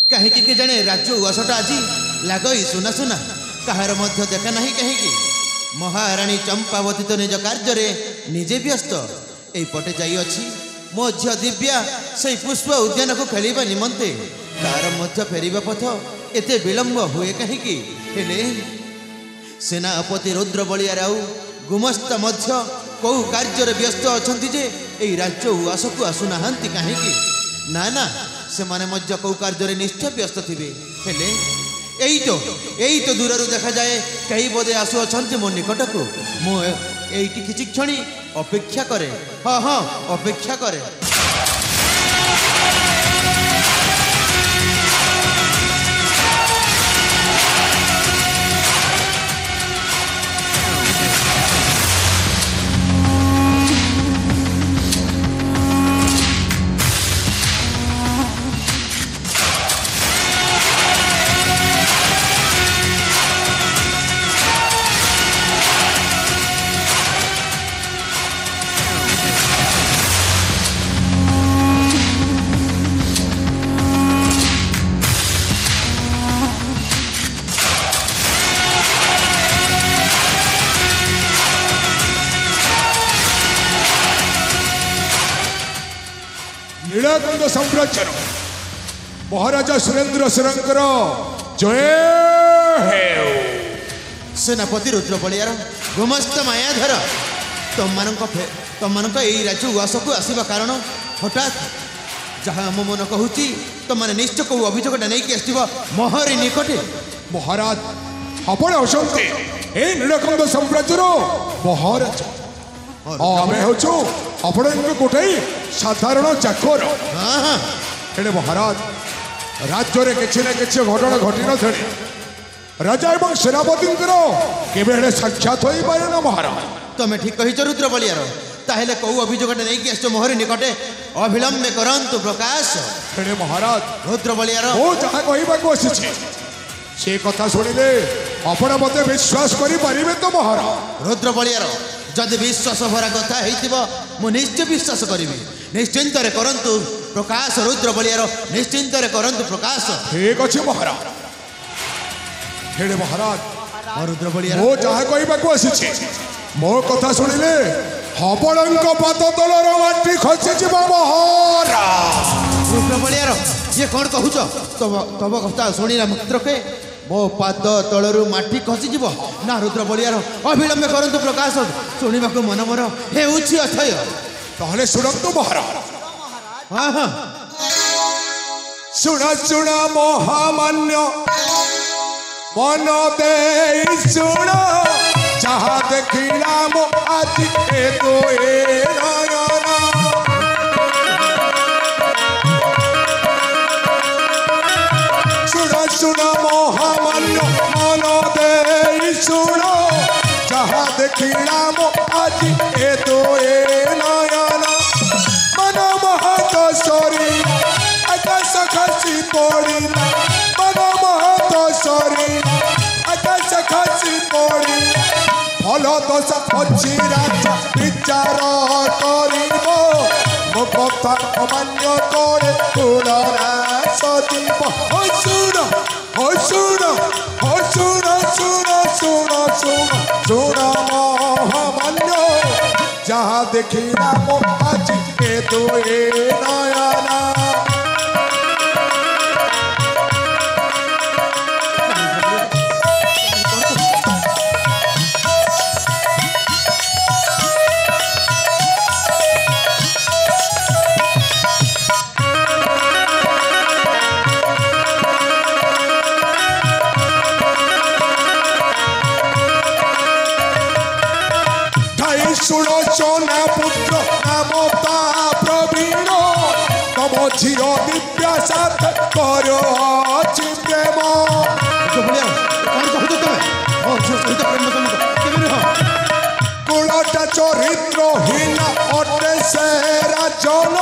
कहीं के जाने राज्य उआसटा आज लगई सुना सुना कहार मध्य देखा नहीं कहीं महाराणी चंपावती तो निज कार्य निजे व्यस्त एपटे जाइए मो झी दिव्या से पुष्प उद्यान को खेलवा निमंते कार मध्य फेरिबा पथ एते विलंब हुए कहीं सेनापति रुद्र बलियार आउ गुमस्त मध्य कौ कार्य व्यस्त अच्छा जे यही राज्य उआस को आसुना कहीं ना ना से माने मध्य कौ कार्य निश्चय व्यस्त थे यही तो दूर देखा जाए कहीं बोधे आसु अच्छा मो निकट को मुझे किसी क्षण अपेक्षा करे हाँ हाँ अपेक्षा करे नीलकंठ साम्राज्य महाराजा सुरेंद्र सिंहर जय हेउ। सेनापति रुद्र बलियार गुमस्त मायाधर तुम यही राज्य उआस को आसवा कारण हठात जहाँ मो मन कहूँ तुम मैंने निश्चय कौ अभियोगटा नहीं आसव महरी निकटे महाराज आपण असंते ए नीलकंठ साम्राज्यर महाराज आम हूँ आपण गोटे साधारण चाकर हेले महाराज राज्य में किसी न किसी घटना घटी न राजा एवं सेनापति के साक्षात हो पारे ना महाराज तुम्हें ठीक कही रुद्र बलियार ताहले कौ अभियोगटा नहीं आस मोहरी निकटे अविलंबे करंतु प्रकाश हेले महाराज रुद्र बलियार मो जहाँ कहवाक आसी से कथा शुणिले आपण मत विश्वास करें तो महाराज रुद्र बलियार जदि विश्वास भरा कथा हो निश्चय विश्वास करी निश्चिंत करंतु प्रकाश रुद्र बलियार निश्चिंत करंतु प्रकाश ठीक अच्छे महाराज हेले महाराज रुद्र बलियार मो जहाँ कहवाक आसी मो कथा शुणिले आपण पाद तलर माटी खसी महाराज रुद्र बलियार ये कौन कहूच तब कथा शुणिला मात्रके मो पाद तलू माटी खसीज ना रुद्र बलियार अविलंबे करंतु प्रकाश शुणा मन मोर हे अथय ताहले शुणु महाराज हाँ हाँ शुण शुण महामान्य मन दे शुण जहाँ देखिला मो आज ए तो ए नयना शुण शुण महामान्य मन दे शुण जहाँ देखिला मो आज ए तो ए नयना मन महत शरीर आकाश खसी पड़िला मन महत शरीर आकाश खसी पड़िला फल दशा अच्छी राजा विचार करिब मो कथा अमान्य करे गुणराश दीप हो शुण हो शुण हो शुण शुण शुण शुण शुण महामान्य जहाँ देखिला मो आज ए तो ए नयना शुण चौना पुत्र नाम ता प्रवीण तम झील दिव्या साथ कर प्रेम कुलटा चरित्रहीन अटे से राजन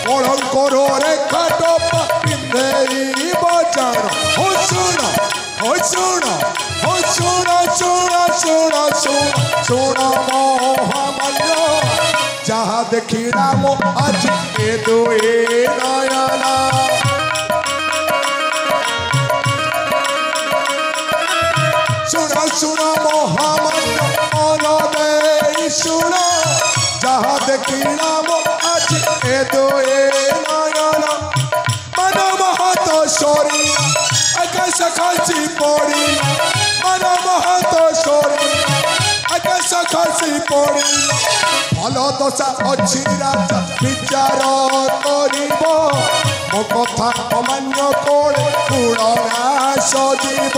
कलंकर रेखा टपा पिंधे बजान हो शुण हो शुण हो शुण शुण शुण शुण शुण महामान्य जहाँ देखिला मो आज ए दो ए नयना ଦେଖିଲା ମୋ ଆଜି ଏ ଦୋଏ ନୟନ ମନ ମହତ ଶରୀର ଆକାଶ ଖସି ପଡ଼ିଲା ମନ ମହତ ଶରୀର ଆକାଶ ଖସି ପଡ଼ିଲା ଭଲ ଦଶା ଅଛି ରାଜା ବିଚାର କରିବ ମୋ କଥା ଅମାନ୍ୟ କୋଳେ କୁଳନା ସଜିବ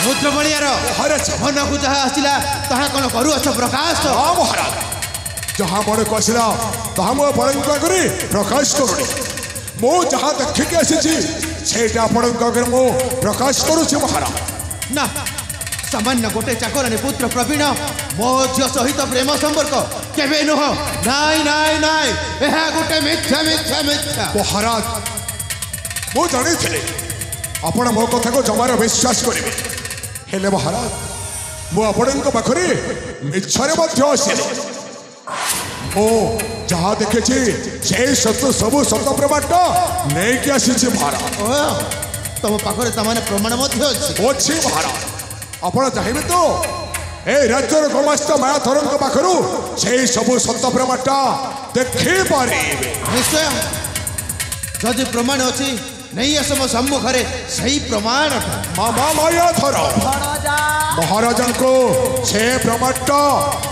ରୁଦ୍ରବଳିଆର ମନକୁ ଯାହା ଆସିଲା ତାହା କ'ଣ କରୁଅଛ ପ୍ରକାଶ? ହଁ ମହାରାଜ ଯାହା ମନକୁ ଆସିଲା ତାହା ମୁଁ ଆପଣଙ୍କ ଆଗରେ ପ୍ରକାଶ କରୁନି ମୁଁ ଯାହା ଦେଖିକି ଆସିଛି ସେଇଟା ଆପଣଙ୍କ ଆଗରେ ମୁଁ ପ୍ରକାଶ କରୁଛି ମହାରାଜ। ନା ସାମାନ୍ୟ ଗୋଟେ ଚାକରାଣୀ ପୁତ୍ର ପ୍ରବୀଣ ମୋ ଝିଅ ସହିତ ପ୍ରେମ ସମ୍ପର୍କ କେବେ ନୁହଁ। ନାଇଁ ନାଇଁ ନାଇଁ ଏହା ଗୋଟେ ମିଥ୍ୟା ମିଥ୍ୟା ମିଥ୍ୟା। ମହାରାଜ ମୁଁ ଜାଣିଥିଲି ଆପଣ ମୋ କଥାକୁ ଜମାର ବିଶ୍ୱାସ କରିବେ ହେଲେ ମହାରାଜ ମୁଁ ଆପଣଙ୍କ ପାଖରେ ମିଛରେ ମଧ୍ୟ ଆସିଲି ମୁଁ ଯାହା ଦେଖିଛି ସେଇ ସବୁ ସତ ପ୍ରମାଣ ନେଇକି ଆସିଛି ମହାରାଜ। ତମ ପାଖରେ ତାମାନେ ପ୍ରମାଣ ମଧ୍ୟ ଅଛି ମହାରାଜ ଆପଣ ଚାହିଁବେ ତ ଏ ରାଜ୍ୟର ଗ୍ରାମସ୍ଥ ମାୟାଧରଙ୍କ ପାଖରୁ ସେଇ ସବୁ ସତ ପ୍ରମାଣ ଦେଖିପାରିବେ। ନିଶ୍ଚୟ ଯଦି ପ୍ରମାଣ ଅଛି ନେଇ ଆସ ମୋ ସମ୍ମୁଖରେ ସେଇ ପ୍ରମାଣ। ମାମା ମାୟାଧର ମହାରାଜଙ୍କୁ ସେ ପ୍ରମାଣ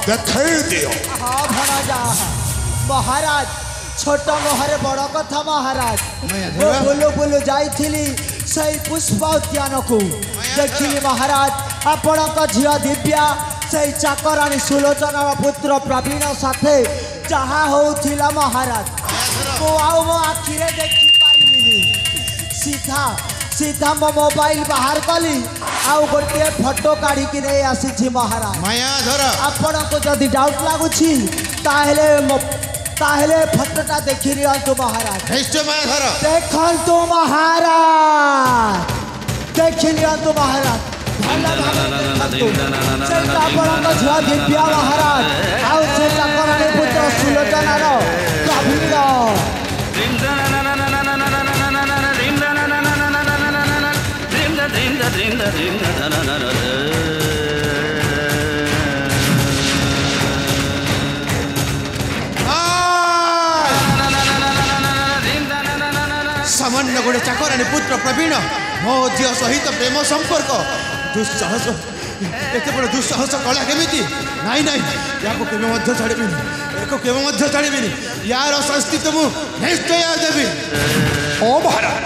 ଦେଖାଇ ଦିଅ। ହଁ ଭଣଜା ମହାରାଜ ଛୋଟ ମୋହରେ ବଡ଼ କଥା ମହାରାଜ ମୁଁ ବୁଲୁ ବୁଲୁ ଯାଇଥିଲି ସେଇ ପୁଷ୍ପ ଉଦ୍ୟାନକୁ ଦେଖିଲି ମହାରାଜ ଆପଣଙ୍କ ଝିଅ ଦିବ୍ୟା ସେଇ ଚାକରାଣୀ ସୁଲୋଚନାର ପୁତ୍ର ପ୍ରବୀଣ ସାଥେ ଯାହା ହେଉଥିଲା ମହାରାଜ ମୁଁ ଆଉ ମୋ ଆଖିରେ ଦେଖିପାରିଲିନି ସିଧା ସିଧା ମୋ ମୋବାଇଲ ବାହାର କଲି ଆଉ ଗୋଟିଏ ଫଟୋ କାଢ଼ିକି ନେଇ ଆସିଛି ମହାରାଜ। ମାୟାଧର ଆପଣଙ୍କୁ ଯଦି ଡାଉଟ୍ ଲାଗୁଛି ତାହେଲେ ଫଟୋଟା ଦେଖି ନିଅନ୍ତୁ ମହାରାଜ। ନିଶ୍ଚୟ ମାୟାଧର ଦେଖନ୍ତୁ ମହାରାଜ ଦେଖି ନିଅନ୍ତୁ ମହାରାଜ ଭଲ ଭାବରେ ଦେଖନ୍ତୁ ସେଇଟା ଆପଣଙ୍କ ଝିଅ ଦିବ୍ୟା ମହାରାଜ ଆଉ ସେ ଚାକରାଣୀ ପୁତ୍ର ସୁଲୋଚନାର ପ୍ରବୀଣ। ସାମାନ୍ୟ ଗୋଟେ ଚାକରାଣୀ ପୁତ୍ର ପ୍ରବୀଣ ମୋ ଝିଅ ସହିତ ପ୍ରେମ ସମ୍ପର୍କ ଦୁଃସାହସ ଏତେ ବଡ଼ ଦୁଃସାହସ କଳା କେମିତି? ନାଇଁ ନାଇଁ ୟାକୁ କେବେ ମଧ୍ୟ ଛାଡ଼ିବିନି ୟାକୁ କେବେ ମଧ୍ୟ ଛାଡ଼ିବିନି ୟାର ଶାସ୍ତି ତ ମୁଁ ନିଶ୍ଚୟ ଦେବି। ଓ ମହାରାଜ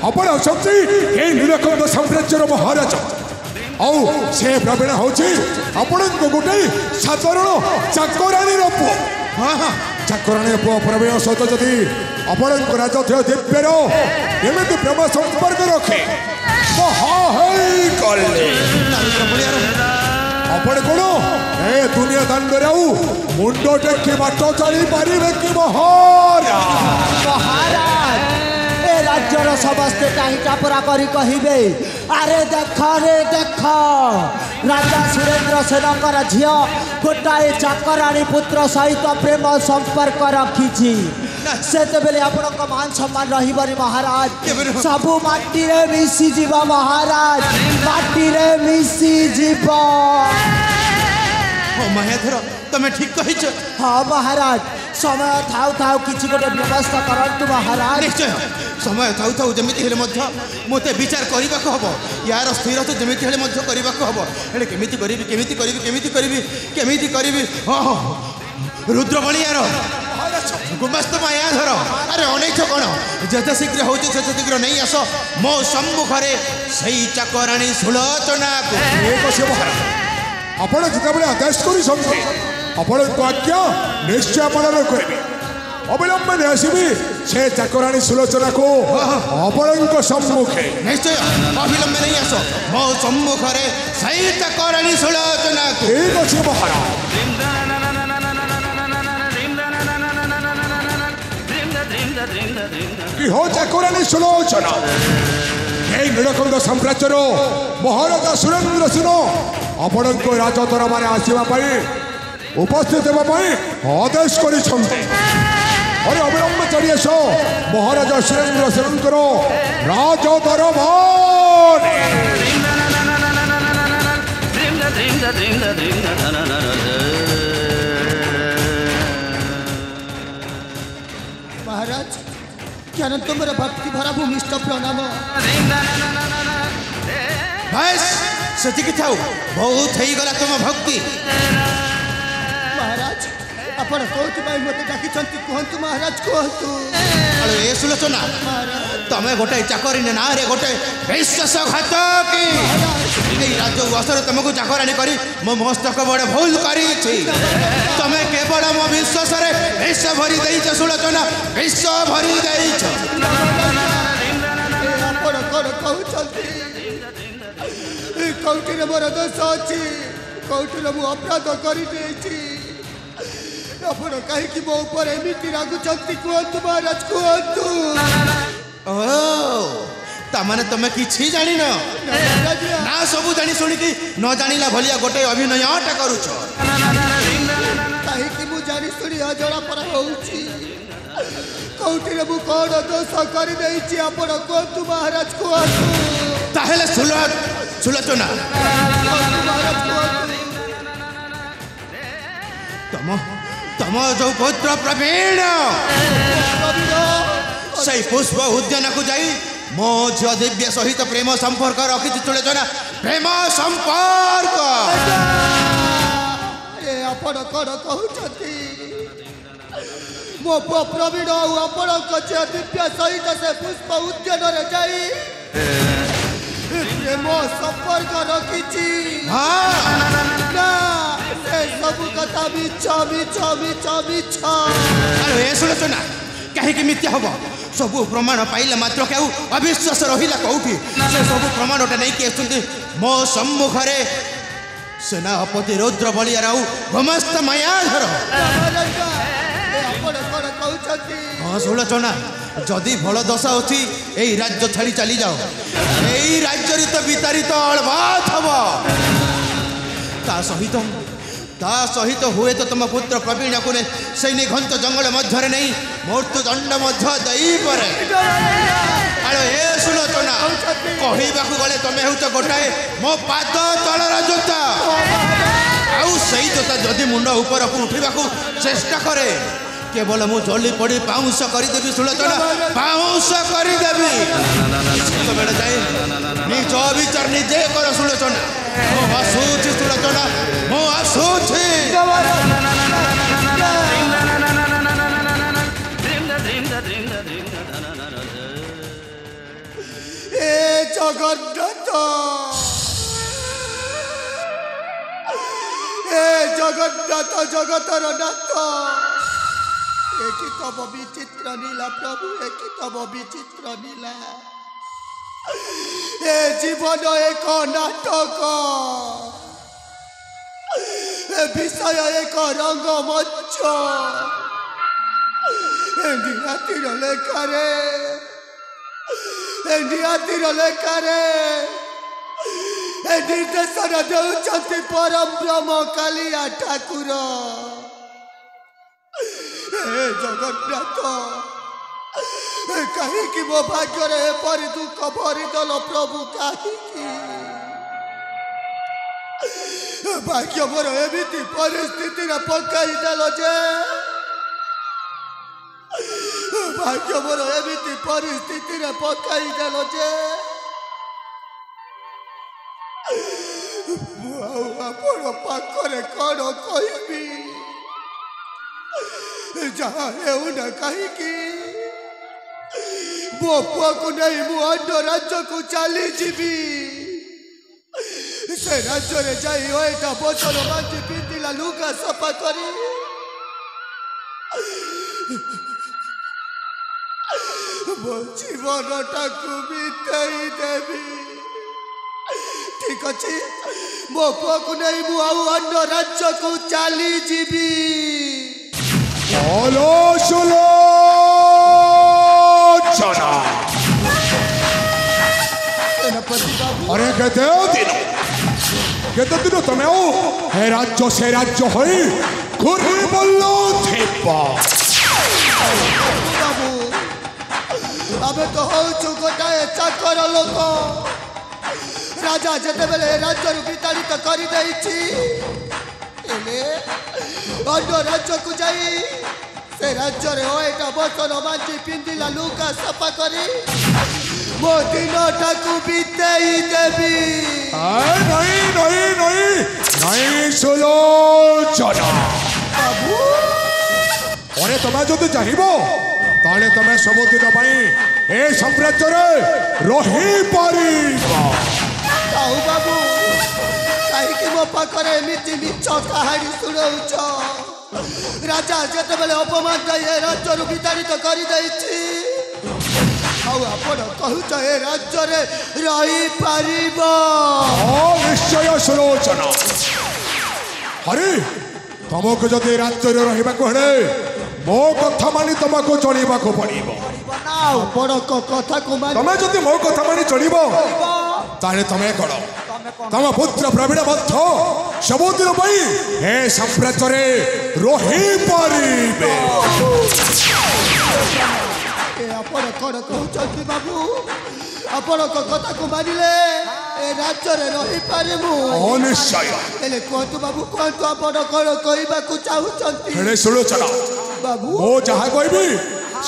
ଆପଣ ଅଛନ୍ତି ଏଇ ନୀଳକଣ୍ଠ ସାମ୍ରାଜ୍ୟର ମହାରାଜ ଆଉ ସେ ପ୍ରବୀଣ ହେଉଛି ଆପଣଙ୍କ ଗୋଟେ ସାଧାରଣ ଚାକରାଣୀର ପୁଅ। ହଁ ହଁ ଚାକରାଣୀ ପୁଅ ପ୍ରବୀଣ ସହିତ ଯଦି ଆପଣଙ୍କ ରାଜଧ୍ୟ ଦିବ୍ୟର ଏମିତି ପ୍ରେମ ସମ୍ପର୍କ ରଖେ ଆପଣ କ'ଣ ଏ ଦୁନିଆ ଦାଣ୍ଡରେ ଆଉ ମୁଣ୍ଡ ଟେକି ବାଟ ଚାଲି ପାରିବେ କି ମହାରାଜ ଏ ରାଜ୍ୟର ସମସ୍ତେ ଟାହିଟା ପରା କରି କହିବେ ଆରେ ଦେଖ ରାଜା ସୁରେନ୍ଦ୍ର ସେନଙ୍କର ଝିଅ ଗୋଟାଏ ଚାକରାଣୀ ପୁତ୍ର ସହିତ ପ୍ରେମ ସମ୍ପର୍କ ରଖିଛି ସେତେବେଳେ ଆପଣଙ୍କ ମାନ ସମ୍ମାନ ରହିବନି ମହାରାଜ ସବୁ ମାଟିରେ ମିଶିଯିବ ମହାରାଜ ମାଟିରେ ମିଶିଯିବ। ମାୟାଧର ତମେ ଠିକ କହିଛ। ହଁ ମହାରାଜ ସମୟ ଥାଉ ଥାଉ କିଛି ଗୋଟେ ବ୍ୟବସ୍ଥା କରନ୍ତୁ ମହାରାଜ। ନିଶ୍ଚୟ ସମୟ ଥାଉ ଥାଉ ଯେମିତି ହେଲେ ମଧ୍ୟ ମୋତେ ବିଚାର କରିବାକୁ ହବ ୟାର ସ୍ଥିରତା ଯେମିତି ହେଲେ ମଧ୍ୟ କରିବାକୁ ହବ ହେଲେ କେମିତି କରିବି ଓହୋ ରୁଦ୍ରବଳିଆର ଗୁମାସ୍ତ ମାୟାଧର ଆରେ ଅନେକ କ'ଣ ଯେତେ ଶୀଘ୍ର ହେଉଛି ସେତେ ଶୀଘ୍ର ନେଇ ଆସ ମୋ ସମ୍ମୁଖରେ ସେଇ ଚାକରାଣୀ ସୁଲୋଚନାକୁ। ଆପଣ ଯେତେବେଳେ ଆଦେଶ କରିଛନ୍ତି ଆପଣଙ୍କ ଆଜ୍ଞା ନିଶ୍ଚୟ ପାଳନ କରିବେ ଅବିଳମ୍ବରେ ଆସିବି ସେ ଚାକରାଣୀ ସୁଲୋଚନାକୁ ଆପଣଙ୍କ ସମ୍ମୁଖେ। ନିଶ୍ଚୟ ଅବିଳମ୍ବେ ନେଇ ଆସ ମୋ ସମ୍ମୁଖରେ ସେଇ ଚାକରାଣୀ ସୁଲୋଚନାକୁ। ଠିକ ଅଛି ମହାରାଜ। କି ହଉ ଚାକରାଣୀ ସୁଲୋଚନା এই নীলকণ্ঠ সাম্রাজ্যর মহারাজা সুরেন্দ্র সিংহ আপনার রাজদরবারে আসবা উপস্থিত হওয়া আদেশ করেছেন अरे अविलंब चढ़ी आस महाराजा सुरेंद्र सेनकर राज दरबार महाराज क्या तुम्हारा भक्ति भरा भूमिष्ठ प्रणाम बस सेतिकी थाउ बहुत ही गला तुम भक्ति महाराज आपण कोथि भाई मते डाकी छंती कहंतु महाराज कहंतु अरे ए सुलोचना तमे गोटे चाकरी ना रे गोटे विश्वासघातक ए राज वसर तुमको चाकरानी करी मो मस्तक बड़े भूल करी तमे केवल मो विश्वास रे विश्व भरी देइछ सुलोचना विश्व भरी देइछ आपण कोन कहू छंती कौटी रे मोर दोष अछि कौटी रे मु अपराध करि देछि आपण कहि कि मो ऊपर एमिति रागु छंती कहंतु महाराज कहंतु ओ तमाने तमे किछि जानि न ना सब जानि सुनि कि न जानिला भलिया गोटे अभिनयटा करूछ कहि कि मु जानि सुनि अजड़ा पर होउछि कौटी रे मु कोन दोष करि देछि आपण कहंतु महाराज कहंतु ताहेले सुलोचना तम जो पुत्र प्रवीण से पुष्प उद्यान को जाई मो झियो दिव्य सहित प्रेम संपर्क रखी सुलोचना प्रेम संपर्क ए आपण कोन कहउछथि मो प्रवीण आपण झियो दिव्य सहित से पुष्प उद्यान रे जाई प्रेम संपर्क रखिछि ना से सब कथा मिछ अरे ए सुलोचना कहीं मिथ्या हम सब प्रमाण पाइले मात्र के अविश्वास रहिला कौटी से सब प्रमाणटा नहीं कि मो सम्मुखरे सेनापति रुद्र बलिया राउ भमस्त मायाधर हाँ सुलोचना जदि भल दशा अच्छी यही राज्य छाड़ी चली जाओ यही राज्य तो वितारित अळबात हम ता सहित हुए तो तुम पुत्र प्रवीण को से निघंत जंगल मध्य नहीं मृत्यु दंड देपरे अरे ए सुलोचना कहवाक गले तुम हूँ गोटाए मो पाद तलर जोता आउ से जोता जदि मुंड ऊपर को उठा चेष्टा करे केवल मु जली पड़ी पाउंस करदेवी सुलोचना पाउंस करदेवी जाए निज विचार निजे कर सुलोचना मो आसूची सुलोचना मो आसूची ए जगन्नाथ जगतर नाथ एक तब विचित्र नीला प्रभु एक तब विचित्र नीला ए जीवन एक नाटक ए विषय एक रंगमंच निहातीर लेखारे निर्देशन देउछंती परम ब्रह्म कालिया ठाकुर हे जगन्नाथ कहीं मो भाग्य एपरी दुख भरीदल प्रभु कहीं भाग्य मोर एमती परिस्थिति पकईदेल जे भाग्य मोर एमती परिस्थिति पकईदेल जे आपण पाखरे कौन कहबी जहाँ हेउना कहीं मो पुआ को नहीं मु अन्य राज्य को चली जीवी से राज्य रे जाई ओटा बोतल बांधी पिंधिला लुगा सफा करी मो जीवनटा को बिताई देवी ठीक अच्छे मो पुआ को नहीं मु आउ अन्य राज्य को चली जीवी बोलो सुलोचना अरे केते दिन तमे हे राज्य से राज्य होई घुरी बोलो थेपा बाबू आमे तो होचु गोटाए चाकर लोक राजा जेते बेले राज्य विताड़ित कर अन्य राज्य को जाई से राज्य रे ओएटा बसन मांझी पिंदिला लुका सफा करी मो दिनटा को बितेई देबी नहीं नहीं नहीं नहीं सुलोचना बाबू अरे तुम्हें जो चाहिए ताले तुम्हें सबुदिन ए साम्राज्य रही पारी काहू बाबू कहीं मो पाखरे एमती मिछ कहानी शुणाउछ राजा जिते बेले अपमान ए राज्य विताड़ित कर कहूच ए राज्य रही पार निश्चय सुलोचना अरे तुमको जदि राज्य रहा मो कथा मानि तुमको चलवा पड़ो कथा को तुम जदि मो कथा मानि चल तुम्हें कौन तम पुत्र प्रवीण मध्य सबुदिन ए साम्राज्य रही पारे आपण कौन कहते बाबू आपण कथा को मानिले ए राज्य रही पारे निश्चय कहतु बाबू कहतु आपण कौन कहवाक चाहते सुलोचना बाबू मो जहाँ कहबी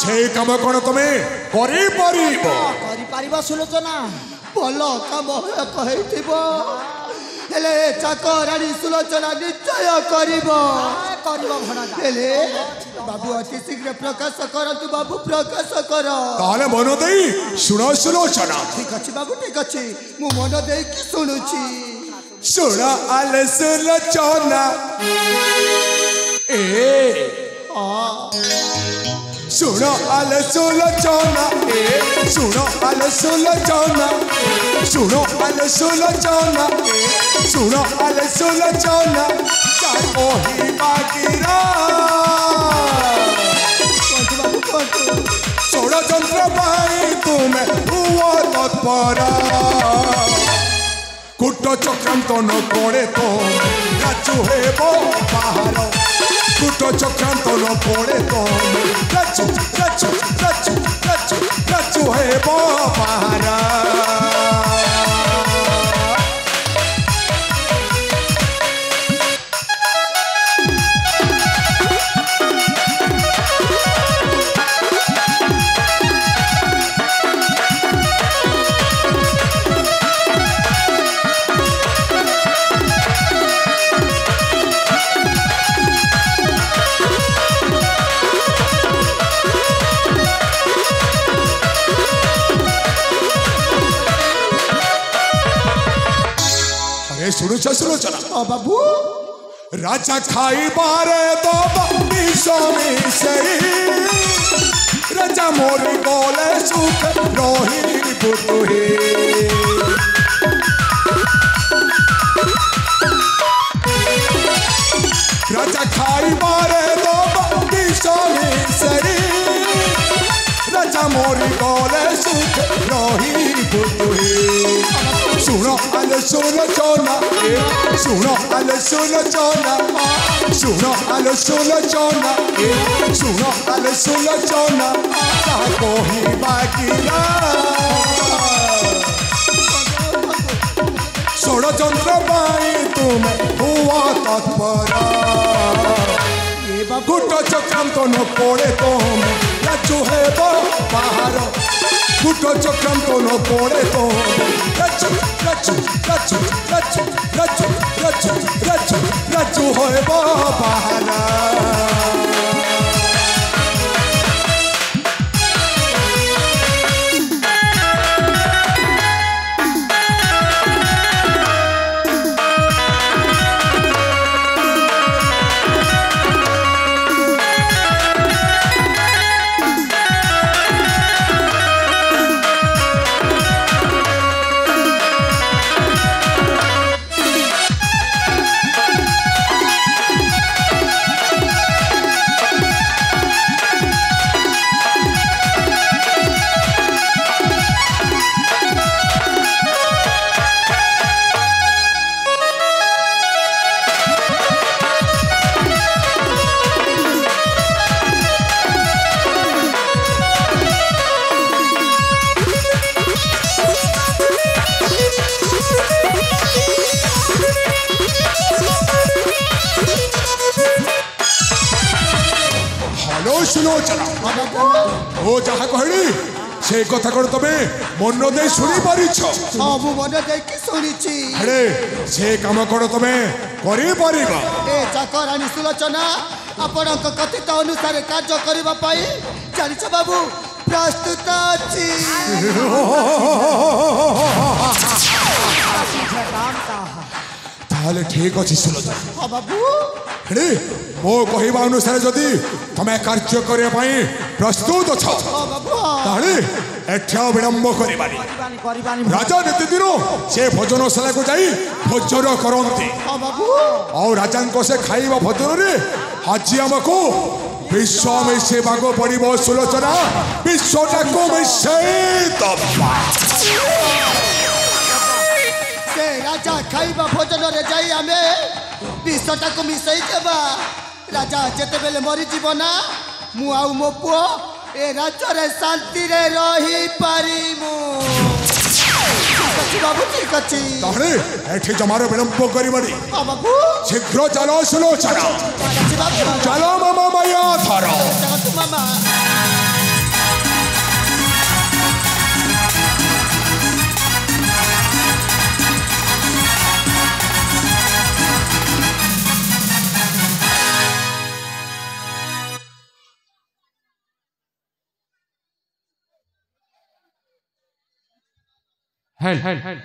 से कम कौन तुम्हें कर सुलोचना भल कम हेले चाकराणी सुलोचना निश्चय बाबू अति शीघ्र प्रकाश करतु बाबू प्रकाश कर ताले मन दे सुन सुलोचना ठीक अच्छे बाबू ठीक अच्छे मु मन दे कि शुणुची सुन आले सुलोचना ए सुन आले सुलोचना ए सुन आले सुलोचना सुन आले सुलोचना सुन आले सुलोचना चार ओही बाकीरा षड़यंत्र पाई तुम्हें हुआ तत्परा कूट चक्रांत न पड़े तो राजू हेबो बाहर कूट चक्रांत न पड़े तो राजू राजू राजू राजू राजू हेबो बाहर सुलोचना बाबू राजा खाई बारे तो राजा मोरी बोले सुख रोही पुतुहे राजा खाई बारे तो राजा मोरी बोले सुख रोही पुतुहे सुनो आले सुलोचना सुनो आले सुलोचना सुनो आले सुलोचना सुनो आले सुलोचना कोही बाकीरा षड़यंत्र पाई तुम्हें हुआ तत्परा कूट चक्रांत न पड़े तुम्हें राजू हेबो बाहर कूट चक्रांत न पड़े तो राजू राजू राजू राजू राजू राजू राजू राजू हेबो बाहर सुलोचना ओ जहा कहली से कथा कर तमे मन दे सुनी पारिछ सब मन देकी सुनिछि अरे से काम कर तमे करि परिबा ए चाकरानी सुलोचना आपनक कथित अनुसार कार्य करिबा पाई जानिछ बाबू प्रस्तुत अछि ताले ठीक अछि सुलोचना हां बाबू अरे मो कहिबा अनुसार जदी तमे कार्य करे पाई प्रस्तुत छ हां बाबू ताले एठा विलंब करिबानी करिबानी राजा नित्य दिन से भोजनशाला को जाई भोजन करते हां बाबू और राजा को से खाइबा भोजन रे आज हमको विश्व में से भागो पड़िबो सुलोचना विश्वटा को में से दबा से राजा खाइबा भोजन रे जाई हमें विश्वटा को मिसई देबा राजा जेते बेले मरि जीवना मु आउ मो पुओ ए राज्य रे शांति रे रही पारिमु बाबू ठीक अछि ताहरे एठी जमारो विलंब करिबानी हां बाबू शीघ्र चलो सुलोचना चलो मामा माया धरो तू मामा Help.